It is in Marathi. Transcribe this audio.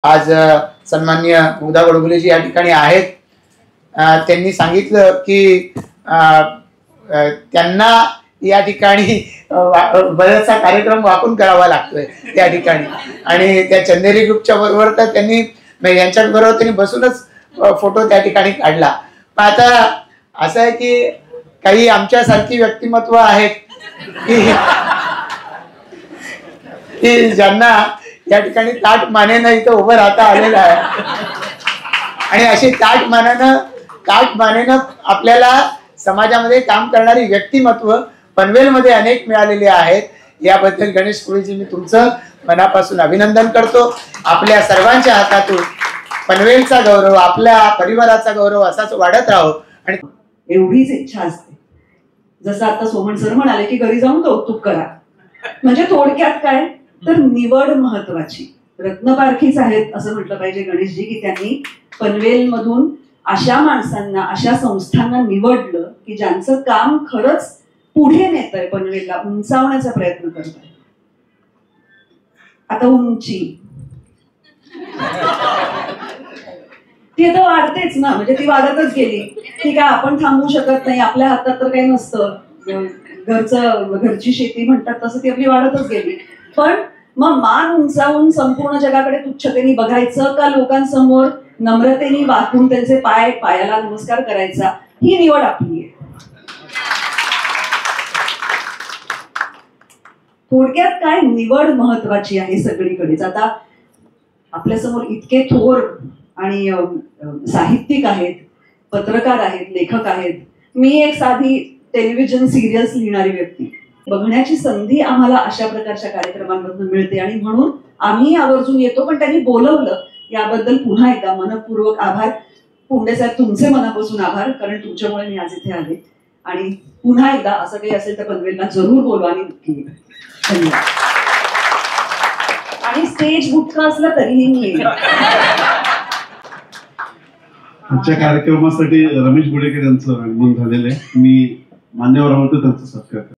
आज सन्माननीय मुग्धा गोडबोलेजी या ठिकाणी आहेत। त्यांनी सांगितलं की त्यांना या ठिकाणी बराचसा कार्यक्रम वाकून करावा लागतोय त्या ठिकाणी, आणि त्या चंदेरी ग्रुपच्या बरोबर तर त्यांनी यांच्या बरोबर त्यांनी बसूनच फोटो त्या ठिकाणी काढला। पण आता असं आहे की काही आमच्यासारखी व्यक्तिमत्व आहेत की ज्यांना या ठिकाणी ताट मानेनं इथं उभं राहता आलेलं आहे, आणि अशी ताट मानेनं आपल्याला समाजामध्ये काम करणारी व्यक्तिमत्व पनवेलमध्ये अनेक मिळालेली आहेत। याबद्दल गणेश कुळीजी मी तुमचं मनापासून अभिनंदन करतो। आपल्या सर्वांच्या हातातून पनवेलचा गौरव, आपल्या परिवाराचा गौरव असाच वाढत राहो, आणि एवढीच इच्छा असते। जसं आता सोमन सर म्हणाले की घरी जाऊन कौतुक करा, म्हणजे थोडक्यात काय तर निवड महत्वाची। रत्नपारखीच आहेत असं म्हटलं पाहिजे गणेशजी की त्यांनी पनवेलमधून अशा माणसांना, अशा संस्थांना निवडलं की ज्यांचं काम खरंच पुढे नेतंय, पनवेलला उंचावण्याचा प्रयत्न करतंय। आता उंची ती आता वाढतेच ना, म्हणजे ती वाढतच गेली। ती काय आपण थांबवू शकत नाही, आपल्या हातात तर काही नसतं। घरची शेती म्हणतात तसं ती आपली वाढतच गेली। पण मग मान उंचावून संपूर्ण जगाकडे तुच्छतेने बघायचं का लोकांसमोर नम्रतेने वाकून त्यांचे पायाला नमस्कार करायचा, ही निवड आपली आहे। थोडक्यात काय, निवड महत्वाची आहे सगळीकडेच। आता आपल्यासमोर इतके थोर आणि साहित्यिक आहेत, पत्रकार आहेत, लेखक आहेत। मी एक साधी टेलिव्हिजन सिरियल्स लिहिणारी व्यक्ती, बघण्याची संधी आम्हाला अशा प्रकारच्या कार्यक्रमांमधून मिळते, आणि म्हणून आम्ही आवर्जून येतो। पण त्यांनी बोलवलं याबद्दल पुन्हा एकदा मनपूर्वक आभार। पुंडे साहेब, तुमचे मनापासून आभार, कारण तुमच्यामुळे मी आज इथे आले। आणि पुन्हा एकदा असं काही असेल तर पनवेलला जरूर बोलवा आणि धन्यवाद। आणि स्टेज बुटका असलं तरीही मी येईल। आजच्या कार्यक्रमासाठी रमेश गुडेकर यांचं आगमन झालेलं आहे। मी मान्यवर आवडतो त्यांचा सत्कार करतो।